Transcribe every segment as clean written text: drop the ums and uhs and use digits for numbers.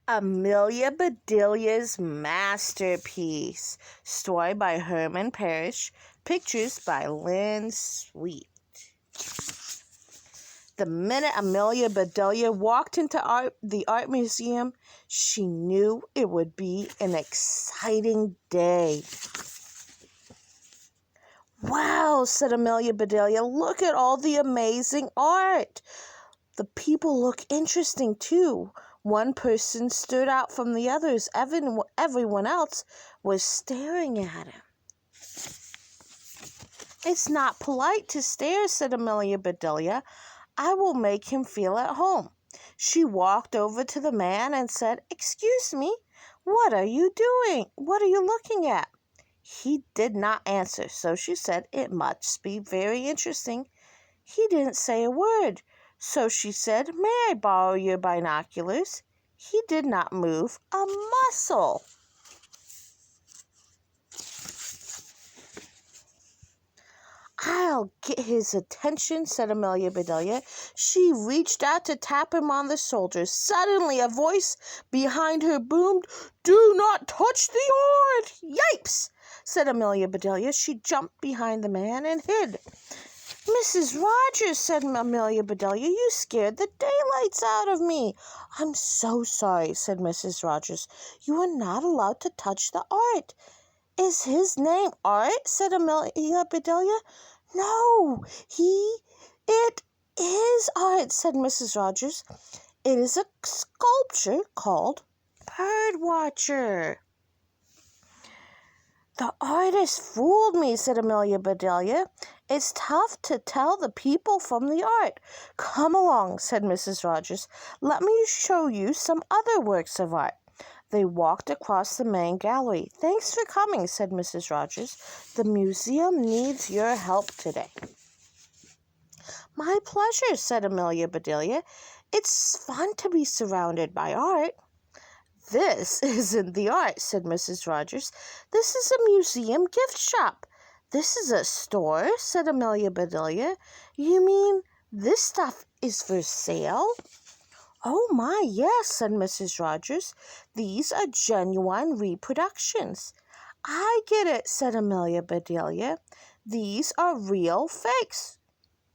Amelia Bedelia's Masterpiece. Story by Herman Parrish. Pictures by Lynn Sweet. The minute Amelia Bedelia walked into the art museum, she knew it would be an exciting day. "Wow," said Amelia Bedelia, "look at all the amazing art. The people look interesting too." One person stood out from the others. Everyone else was staring at him. "It's not polite to stare," said Amelia Bedelia. "I will make him feel at home." She walked over to the man and said, "Excuse me, what are you doing? What are you looking at?" He did not answer, so she said, "It must be very interesting." He didn't say a word. So she said, "May I borrow your binoculars?" He did not move a muscle. "I'll get his attention," said Amelia Bedelia. She reached out to tap him on the shoulder. Suddenly a voice behind her boomed, "Do not touch the art!" "Yipes!" said Amelia Bedelia. She jumped behind the man and hid. "Mrs. Rogers," said Amelia Bedelia, "you scared the daylights out of me." "I'm so sorry," said Mrs. Rogers. "You are not allowed to touch the art." "Is his name Art?" said Amelia Bedelia. "No, it is Art," said Mrs. Rogers. "It is a sculpture called Birdwatcher." "The artist fooled me," said Amelia Bedelia. "It's tough to tell the people from the art." "Come along," said Mrs. Rogers. "Let me show you some other works of art." They walked across the main gallery. "Thanks for coming," said Mrs. Rogers. "The museum needs your help today." "My pleasure," said Amelia Bedelia. "It's fun to be surrounded by art." "This isn't the art," said Mrs. Rogers. "This is a museum gift shop." "This is a store," said Amelia Bedelia. "You mean this stuff is for sale?" "Oh my, yes," said Mrs. Rogers. "These are genuine reproductions." "I get it," said Amelia Bedelia. "These are real fakes."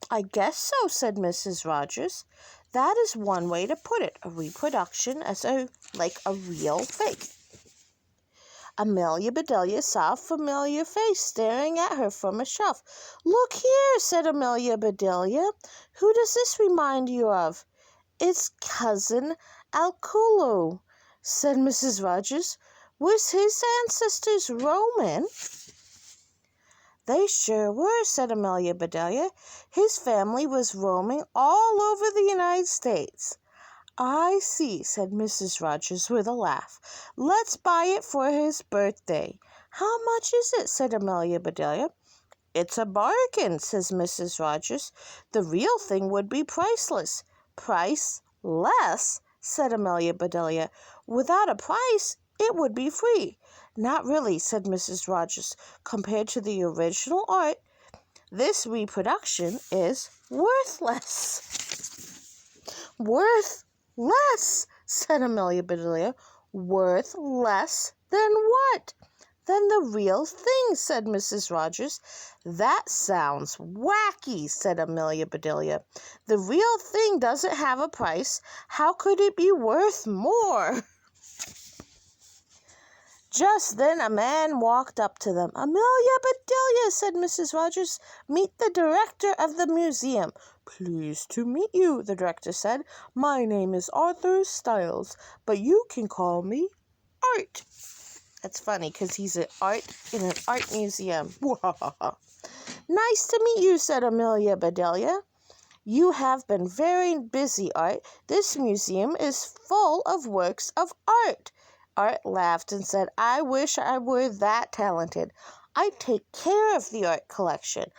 "I guess so," said Mrs. Rogers. "That is one way to put it, a reproduction as like a real fake." Amelia Bedelia saw a familiar face staring at her from a shelf. "Look here," said Amelia Bedelia. "Who does this remind you of?" "It's Cousin Alculu," said Mrs. Rogers. "Was his ancestors Roman?" "They sure were," said Amelia Bedelia. "His family was roaming all over the United States." "I see," said Mrs. Rogers with a laugh. "Let's buy it for his birthday." "How much is it?" said Amelia Bedelia. "It's a bargain," says Mrs. Rogers. "The real thing would be priceless." "Priceless?" said Amelia Bedelia. "Without a price, it would be free." "Not really," said Mrs. Rogers. "Compared to the original art, this reproduction is worthless." "Worthless?" said Amelia Bedelia. "Worth less than what?" "Than the real thing," said Mrs. Rogers. "That sounds wacky," said Amelia Bedelia. "The real thing doesn't have a price. How could it be worth more?" Just then a man walked up to them. "Amelia Bedelia," said Mrs. Rogers. "Meet the director of the museum." "Pleased to meet you," the director said. "My name is Arthur Styles, but you can call me Art." That's funny because he's in an art museum. "Nice to meet you," said Amelia Bedelia. "You have been very busy, Art. This museum is full of works of art." Art laughed and said, "I wish I were that talented. I take care of the art collection.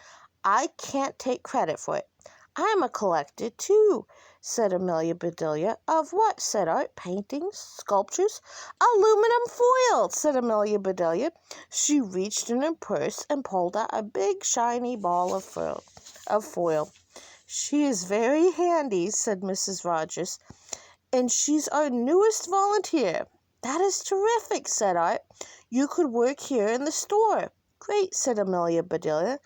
I can't take credit for it." "I'm a collector too," said Amelia Bedelia. "Of what?" said Art. "Paintings, sculptures." "Aluminum foil," said Amelia Bedelia. She reached in her purse and pulled out a big shiny ball of foil. "She is very handy," said Mrs. Rogers. and she's our newest volunteer. That is terrific, said Art. You could work here in the store. Great, said Amelia Bedelia.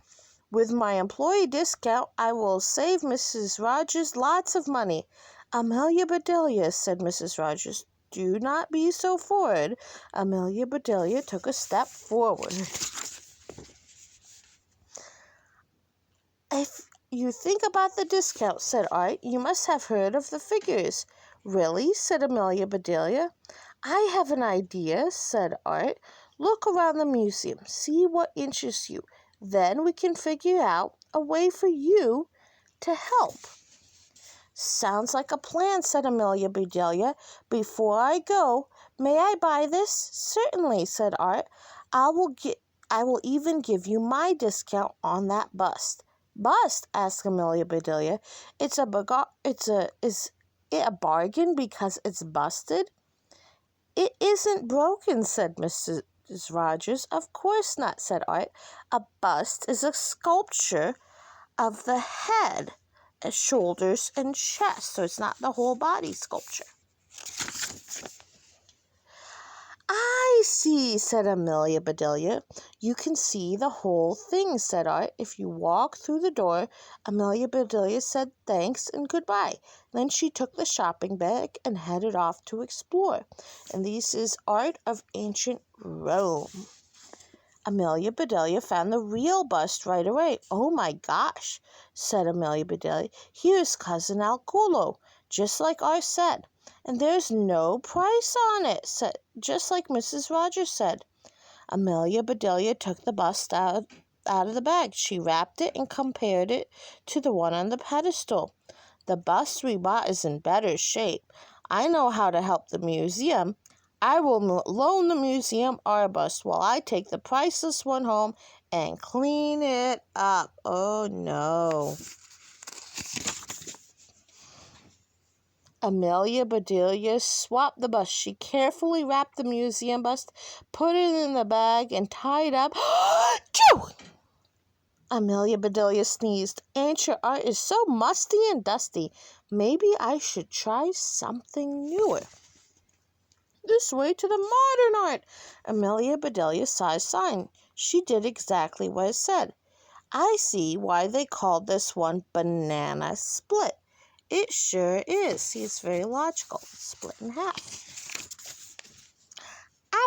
With my employee discount, I will save Mrs. Rogers lots of money. Amelia Bedelia, said Mrs. Rogers, do not be so forward. Amelia Bedelia took a step forward. If you think about the discount, said Art, you must have heard of the figures. Really, said Amelia Bedelia. I have an idea, said Art. Look around the museum. See what interests you. Then we can figure out a way for you to help. Sounds like a plan, said Amelia Bedelia. Before I go, may I buy this? Certainly, said Art. I will even give you my discount on that bust. Bust? Asked Amelia Bedelia. Is it a bargain because it's busted? It isn't broken, said Mrs. Rogers. Of course not, said Art. A bust is a sculpture of the head, shoulders, and chest, so it's not the whole body sculpture. I see, said Amelia Bedelia. You can see the whole thing, said Art. If you walk through the door, Amelia Bedelia said thanks and goodbye. Then she took the shopping bag and headed off to explore. And this is Art of Ancient Rome. Amelia Bedelia found the real bust right away. Oh my gosh, said Amelia Bedelia. Here's Cousin Alculo, just like Art said. And there's no price on it, just like Mrs. Rogers said. Amelia Bedelia took the bust out of the bag. She wrapped it and compared it to the one on the pedestal. The bust we bought is in better shape. I know how to help the museum. I will loan the museum our bust while I take the priceless one home and clean it up. Oh no. Amelia Bedelia swapped the bust. She carefully wrapped the museum bust, put it in the bag, and tied up. Achoo! Amelia Bedelia sneezed. Ancient art is so musty and dusty. Maybe I should try something newer. This way to the modern art. Amelia Bedelia saw a sign. She did exactly what it said. I see why they called this one banana split. It sure is. See, it's very logical. Split in half.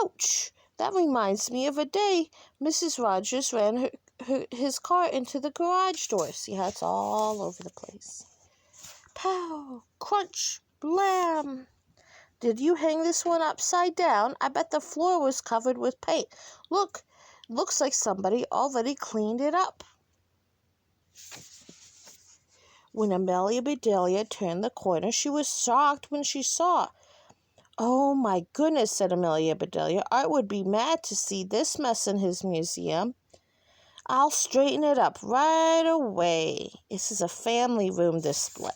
Ouch! That reminds me of a day Mrs. Rogers ran his car into the garage door. See how it's all over the place. Pow! Crunch! Blam! Did you hang this one upside down? I bet the floor was covered with paint. Look, looks like somebody already cleaned it up. When Amelia Bedelia turned the corner, she was shocked when she saw. Oh my goodness, said Amelia Bedelia. Art would be mad to see this mess in his museum. I'll straighten it up right away. This is a family room display.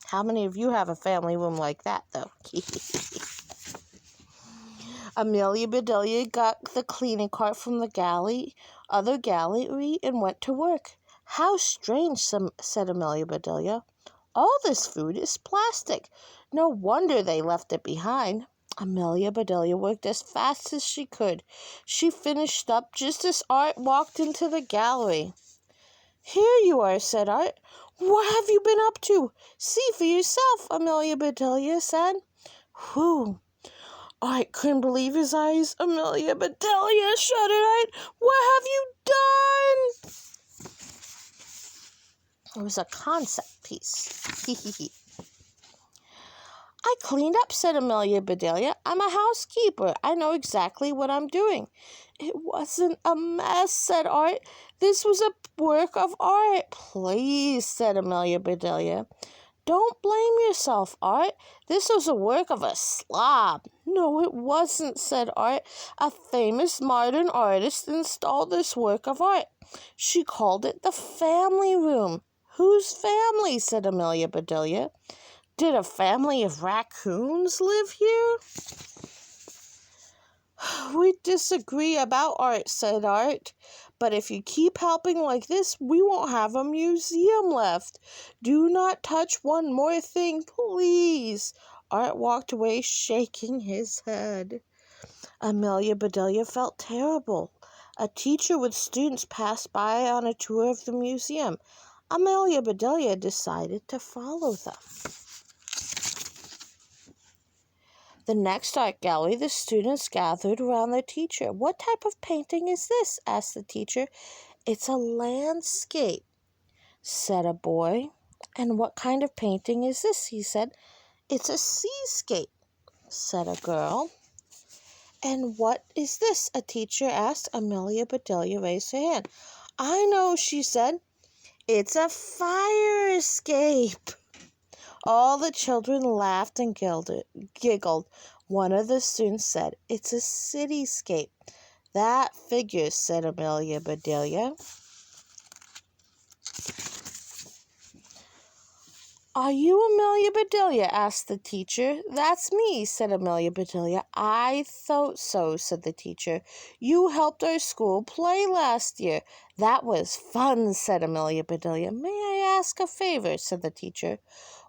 How many of you have a family room like that, though? Amelia Bedelia got the cleaning cart from the other gallery and went to work. How strange, said Amelia Bedelia. All this food is plastic. No wonder they left it behind. Amelia Bedelia worked as fast as she could. She finished up just as Art walked into the gallery. Here you are, said Art. What have you been up to? See for yourself, Amelia Bedelia said. Whew. Art couldn't believe his eyes. Amelia Bedelia, shuddered Art. What have you done? It was a concept piece. I cleaned up, said Amelia Bedelia. I'm a housekeeper. I know exactly what I'm doing. It wasn't a mess, said Art. This was a work of art. Please, said Amelia Bedelia. Don't blame yourself, Art. This was a work of a slob. No, it wasn't, said Art. A famous modern artist installed this work of art. She called it the family room. Whose family? Said Amelia Bedelia. Did a family of raccoons live here? We disagree about art, said Art, But if you keep helping like this, we won't have a museum left. Do not touch one more thing, please." Art walked away shaking his head. Amelia Bedelia felt terrible. A teacher with students passed by on a tour of the museum. Amelia Bedelia decided to follow them. The next art gallery, the students gathered around their teacher. "What type of painting is this?" asked the teacher. "It's a landscape," said a boy. "And what kind of painting is this?" he said. "It's a seascape," said a girl. "And what is this?" a teacher asked. Amelia Bedelia raised her hand. "I know," she said. "It's a fire escape." All the children laughed and giggled. One of the students said, "It's a cityscape." "That figures," said Amelia Bedelia. "Are you Amelia Bedelia?" asked the teacher. "That's me," said Amelia Bedelia. "I thought so," said the teacher. "You helped our school play last year." "That was fun," said Amelia Bedelia. "May I ask a favor?" said the teacher.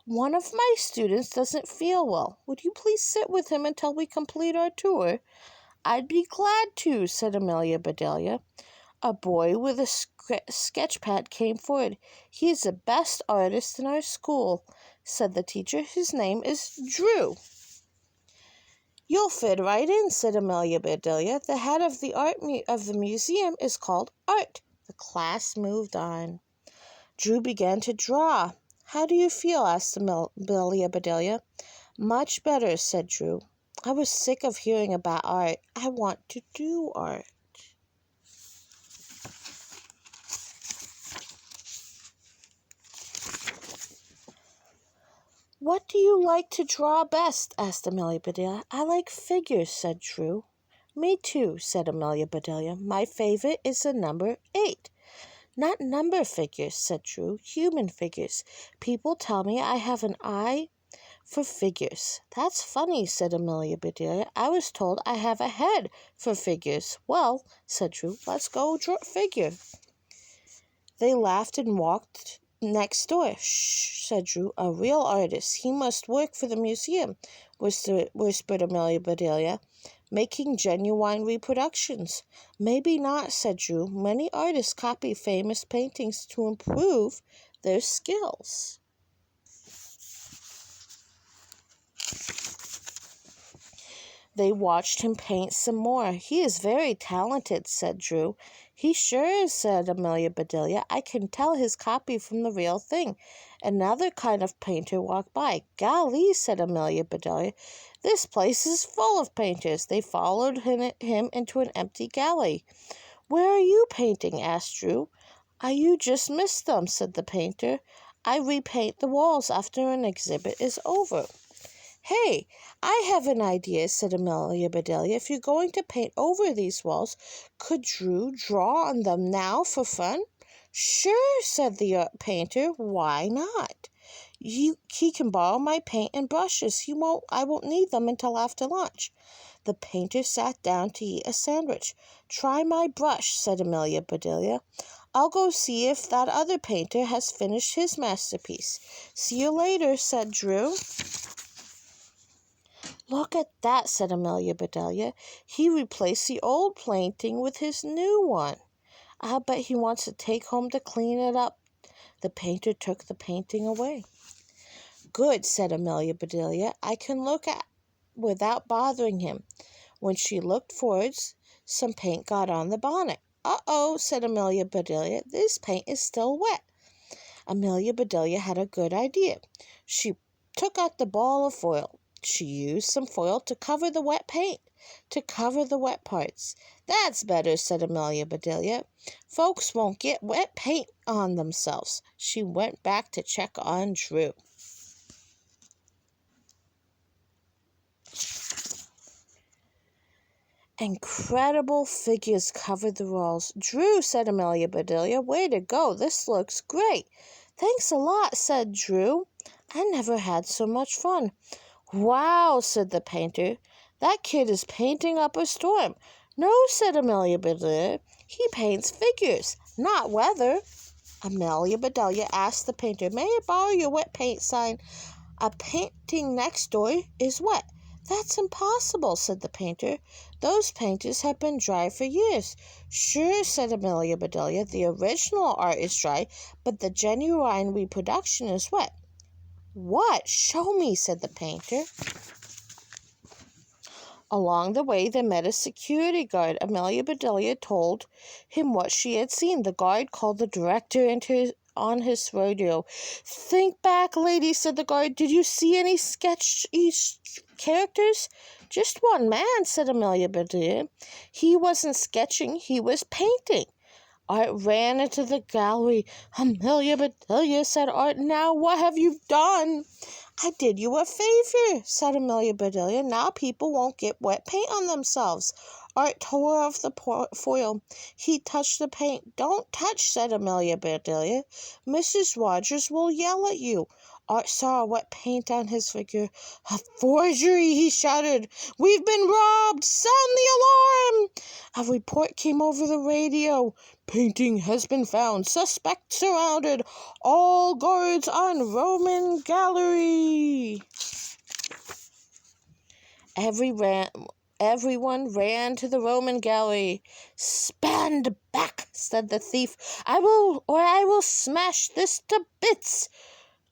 "One of my students doesn't feel well. Would you please sit with him until we complete our tour?" "I'd be glad to," said Amelia Bedelia. A boy with a sketch pad came forward. "He is the best artist in our school," said the teacher. "His name is Drew." "You'll fit right in," said Amelia Bedelia. "The head of the of the museum is called Art." The class moved on. Drew began to draw. "How do you feel?" asked Amelia Bedelia. "Much better," said Drew. "I was sick of hearing about art. I want to do art." "What do you like to draw best?" asked Amelia Bedelia. "I like figures," said Drew. "Me too," said Amelia Bedelia. "My favorite is the number 8. "Not number figures," said Drew. "Human figures. People tell me I have an eye for figures." "That's funny," said Amelia Bedelia. "I was told I have a head for figures." "Well," said Drew, "let's go draw a figure." They laughed and walked next door. "Shh," said Drew. "A real artist. He must work for the museum," whispered Amelia Bedelia. "Making genuine reproductions." "Maybe not," said Drew. "Many artists copy famous paintings to improve their skills." They watched him paint some more. "He is very talented," said Drew. "He sure is," said Amelia Bedelia. "I can tell his copy from the real thing." Another kind of painter walked by. "Golly," said Amelia Bedelia, "this place is full of painters." They followed him into an empty gallery. "Where are you painting?" asked Drew. "You just missed them," said the painter. "I repaint the walls after an exhibit is over." "Hey, I have an idea," said Amelia Bedelia. "If you're going to paint over these walls, could Drew draw on them now for fun?" "Sure," said the painter. "Why not? He can borrow my paint and brushes. I won't need them until after lunch." The painter sat down to eat a sandwich. "Try my brush," said Amelia Bedelia. "I'll go see if that other painter has finished his masterpiece." "See you later," said Drew. "Look at that," said Amelia Bedelia. "He replaced the old painting with his new one. I'll bet he wants to take home to clean it up." The painter took the painting away. "Good," said Amelia Bedelia. "I can look at without bothering him." When she looked forwards, some paint got on the bonnet. "Uh-oh," said Amelia Bedelia. "This paint is still wet." Amelia Bedelia had a good idea. She took out the ball of foil. She used some foil to cover the wet paint, to cover the wet parts. "That's better," said Amelia Bedelia. "Folks won't get wet paint on themselves." She went back to check on Drew. Incredible figures covered the walls. "Drew," said Amelia Bedelia, "way to go. This looks great." "Thanks a lot," said Drew. "I never had so much fun." "Wow," said the painter. "That kid is painting up a storm." No, said Amelia Bedelia. He paints figures, not weather. Amelia Bedelia asked the painter, May I borrow your wet paint sign? A painting next door is wet. That's impossible, said the painter. Those paintings have been dry for years. Sure, said Amelia Bedelia, the original art is dry, but the genuine reproduction is wet. What? Show me, said the painter. Along the way, they met a security guard. Amelia Bedelia told him what she had seen. The guard called the director on his radio. Think back, lady, said the guard. Did you see any sketch characters? Just one man, said Amelia Bedelia. He wasn't sketching, he was painting. Art ran into the gallery. Amelia Bedelia, said Art, now what have you done? I did you a favor, said Amelia Bedelia. Now people won't get wet paint on themselves. Art tore off the foil. He touched the paint. Don't touch, said Amelia Bedelia. Mrs. Rogers will yell at you. Art saw a wet paint on his figure. A forgery, he shouted. We've been robbed. Sound the alarm. A report came over the radio. Painting has been found. Suspect surrounded. All guards on Roman gallery. Everyone ran to the Roman gallery. Stand back, said the thief. I will smash this to bits.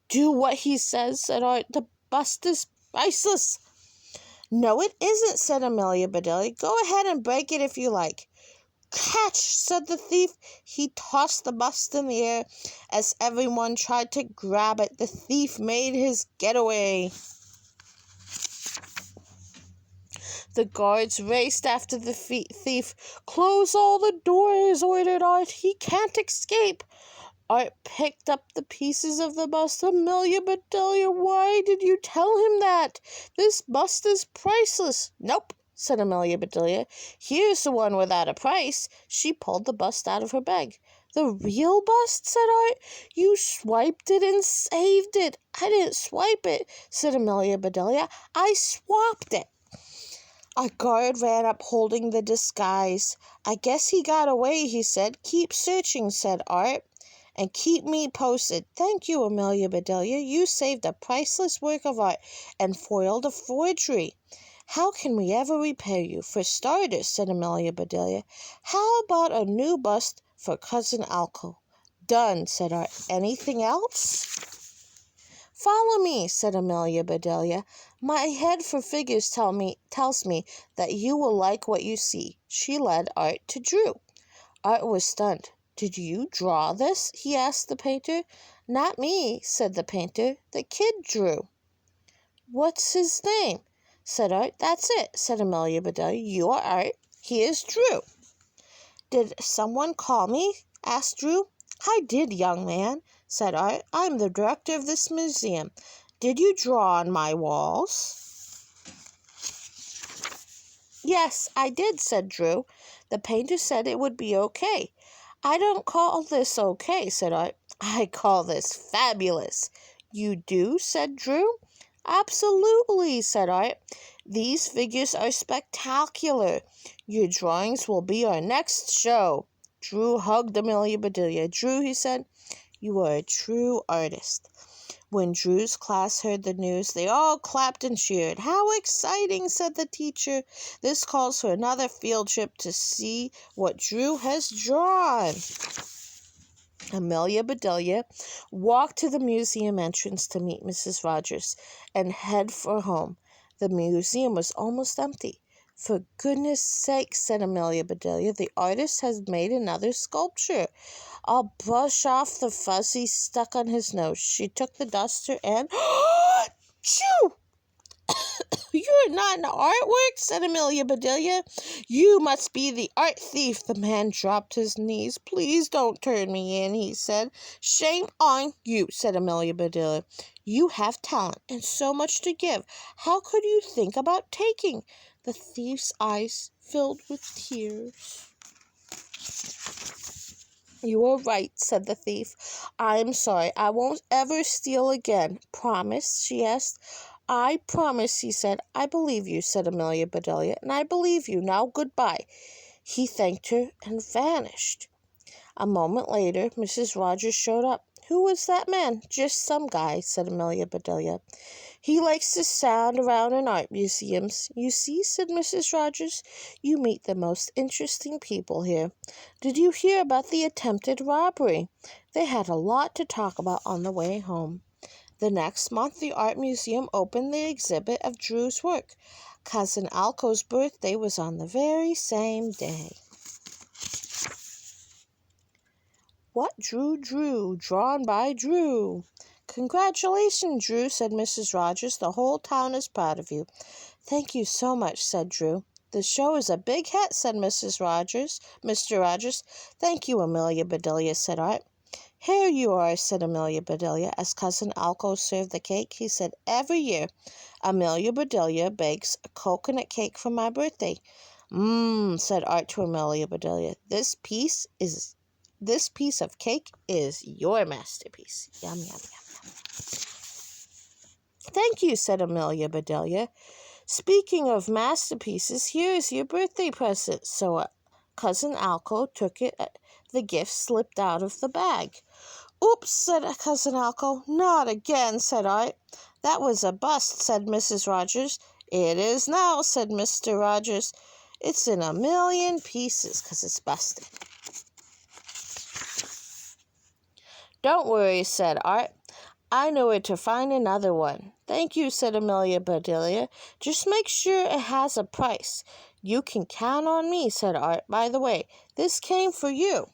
Do what he says, said Art. The bust is priceless. No, it isn't, said Amelia Bedelia. Go ahead and break it if you like. Catch, said the thief. He tossed the bust in the air. As everyone tried to grab it, the thief made his getaway. The guards raced after the thief. Close all the doors, ordered Art. He can't escape. Art picked up the pieces of the bust. Amelia Bedelia, why did you tell him that? This bust is priceless. Nope, said Amelia Bedelia. Here's the one without a price. She pulled the bust out of her bag. The real bust, said Art. You swiped it and saved it. I didn't swipe it, said Amelia Bedelia. I swapped it. A guard ran up holding the disguise. I guess he got away, he said. Keep searching, said Art. And keep me posted. Thank you, Amelia Bedelia. You saved a priceless work of art and foiled a forgery. How can we ever repay you? For starters, said Amelia Bedelia, how about a new bust for Cousin Alco? Done, said Art. Anything else? Follow me, said Amelia Bedelia. My head for figures tells me that you will like what you see. She led Art to Drew. Art was stunned. Did you draw this? He asked the painter. Not me, said the painter. The kid drew. What's his name? Said Art. That's it, said Amelia Bedelia. You are Art. He is Drew. Did someone call me? Asked Drew. I did, young man, said Art. I'm the director of this museum. Did you draw on my walls? Yes, I did, said Drew. The painter said it would be okay. I don't call this okay, said Art. I call this fabulous. You do, said Drew. Absolutely, said Art. These figures are spectacular. Your drawings will be our next show. Drew hugged Amelia Bedelia. Drew, he said, you are a true artist. When Drew's class heard the news, they all clapped and cheered. How exciting, said the teacher. This calls for another field trip to see what Drew has drawn. Amelia Bedelia walked to the museum entrance to meet Mrs. Rogers and head for home. The museum was almost empty. For goodness sake, said Amelia Bedelia, the artist has made another sculpture. I'll brush off the fuzzy stuck on his nose. She took the duster and... Choo! You're not an artwork, said Amelia Bedelia. You must be the art thief. The man dropped his knees. Please don't turn me in, he said. Shame on you, said Amelia Bedelia. You have talent and so much to give. How could you think about taking? The thief's eyes filled with tears. You are right, said the thief. I'm sorry. I won't ever steal again. Promise? She asked. I promise, he said. I believe you, said Amelia Bedelia, and I believe you. Now goodbye. He thanked her and vanished. A moment later, Mrs. Rogers showed up. Who was that man? Just some guy, said Amelia Bedelia. He likes to stand around in art museums. You see, said Mrs. Rogers, you meet the most interesting people here. Did you hear about the attempted robbery? They had a lot to talk about on the way home. The next month, the art museum opened the exhibit of Drew's work. Cousin Alco's birthday was on the very same day. What Drew drew, drawn by Drew. Congratulations, Drew, said Mrs. Rogers. The whole town is proud of you. Thank you so much, said Drew. The show is a big hit, said Mr. Rogers. Thank you, Amelia Bedelia, said Art. Here you are, said Amelia Bedelia, as Cousin Alco served the cake. He said, every year, Amelia Bedelia bakes a coconut cake for my birthday. Said Art to Amelia Bedelia. This piece of cake is your masterpiece. Yum, yum, yum. Thank you, said Amelia Bedelia. Speaking of masterpieces, here is your birthday present. So Cousin Alco took it. The gift slipped out of the bag. Oops, said Cousin Alco. Not again, said Art. That was a bust, said Mrs. Rogers. It is now, said Mr. Rogers. It's in a million pieces because it's busted. Don't worry, said Art. I know where to find another one. Thank you, said Amelia Bedelia. Just make sure it has a price. You can count on me, said Art. By the way, this came for you.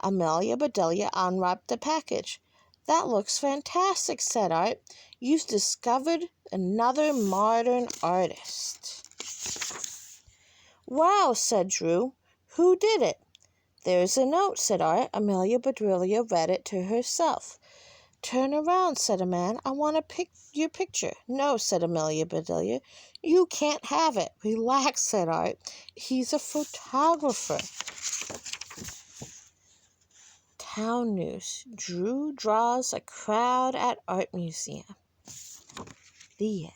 Amelia Bedelia unwrapped the package. That looks fantastic, said Art. You've discovered another modern artist. Wow, said Drew. Who did it? There's a note, said Art. Amelia Bedelia read it to herself. Turn around, said a man. I want to pick your picture. No, said Amelia Bedelia. You can't have it. Relax, said Art. He's a photographer. Town news. Drew draws a crowd at art museum. The end.